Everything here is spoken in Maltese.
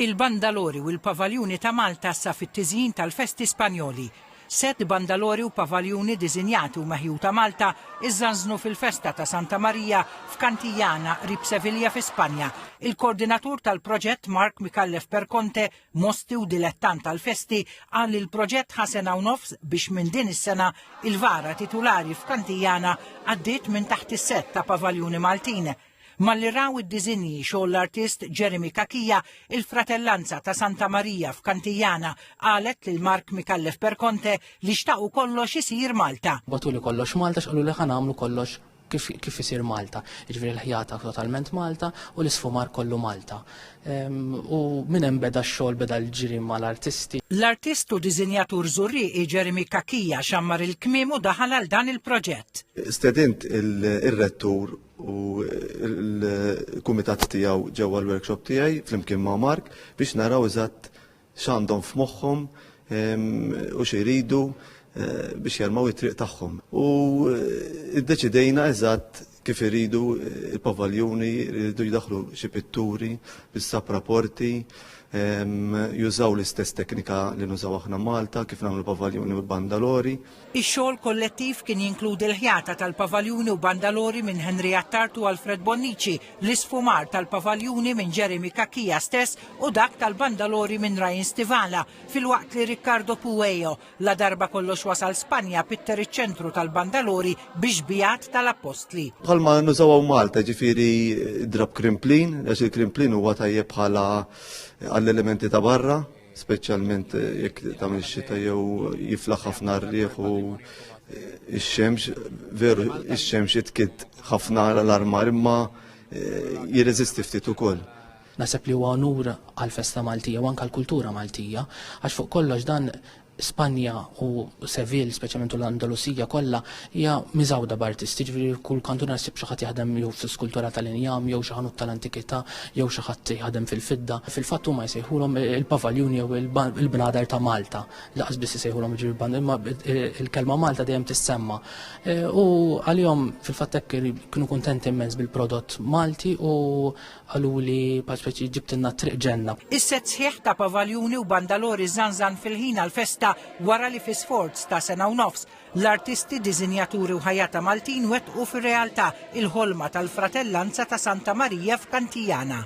Il-bandalori u l-pavaljuni ta' Malta sa fit-tiżjin tal-festi Spanjoli. Set bandalori u pavaljuni dizinjati u maħju ta' Malta iżżanżnu fil-festa ta' Santa Maria f'Cantillana rib Sevilla fi Spanja. Il-koordinatur tal-proġett Mark Mikallef Perconte, mosti u dilettant tal-festi, għal il-proġett ħasena u nofs biex minn din is-sena il-vara titolari f'Cantillana għaddiet minn taħt is-set ta' pavaljuni Maltin. Malli raw id-dizinji xogħol l-artist Jeremy Kakija, il-fratellanza ta' Santa Maria f'Cantillana qalet lil Mark Mikallef Perconte li xtaqu kollox isir Malta. Batuli kollox Malta x'qalu li ħanamlu kollox kif isir Malta. Jiġifieri l-ħjata totalment Malta u l-isfumar kollu Malta. U minn hemm beda x-xogħol beda l-ġiri mal-artisti. L-artist u dizinjatur Żurriqi Jeremy Kakija xammar il-kmiem u daħal għal dan il-proġett. Stedint il-rettur u l-kumitat tiegħu ġewwa l-workshop tiegħi flimkien ma' Mark biex naraw eżatt x'għandhom f'moħħhom u x'iridu biex jarmaw it-triq tagħhom. U iddeċidejna eżatt kif iridu il-pavaljuni, iridu jidaħlu xi pitturi bis-sab rapporti, jużaw l-istess teknika li nużaw aħna Malta, kif nagħmlu pavaljuni u bandalori. Ix-xogħol kollettiv kien jinkludi l-ħjata tal-pavaljuni u bandalori minn Henrietta Tartu u Alfred Bonnici, l-isfumar tal-pavaljuni minn Jeremy Kakija stess u dak tal-bandalori minn Ryan Stivala, fil-waqt li Riccardo Pueyo la darba kollox wasal Spanja pitter iċ-ċentru tal-bandalori biex bijat tal-Apostli. Bħalma nużaw Malta, ġifieri drab krimplin, għax il-krimplin huwa tajjeb bħala għall-elementi ta' barra, speċjalment jekk tagħmel ix-xita jew jiflaħ ħafna r-riħ u x-xemx, veru x-xemx jitkid ħafna l-armar imma jirreżisti ftit ukoll. Naħseb li huwa onur għall-festa Maltija u anke l-kultura Maltija għax fuq kollox dan Spanja u Seville, speċjalment l-Andalusija kollha hija miżawda b'artisti, ġifieri kull kantuna ssib xi ħadd jaħdem jew fis-skultura tal-injam, jew xi ħanut tal-antikità, jew xi ħadd jaħdem fil-fidda. Fil-fatt huma jsejħulhom il-pavaljuni jew il-bnadar ta' Malta. Laqas biss isejħulhom ġifieri imma il-kelma Malta dejjem tissemma. U għalihom fil-fatt hekk kienu kuntenti immens bil-prodott Malti u għaluli speċi ġibtilna triq ġenna. Is-set sħiħ ta' pavaljuni u bandalori żanżan fil-ħin għall-festa wara li fi sforz ta' sena u nofs l-artisti, dizinjaturi u ħajata Maltin wettqu fir-realtà il-ħolma tal-fratellanza ta' Santa Maria f'Cantillana.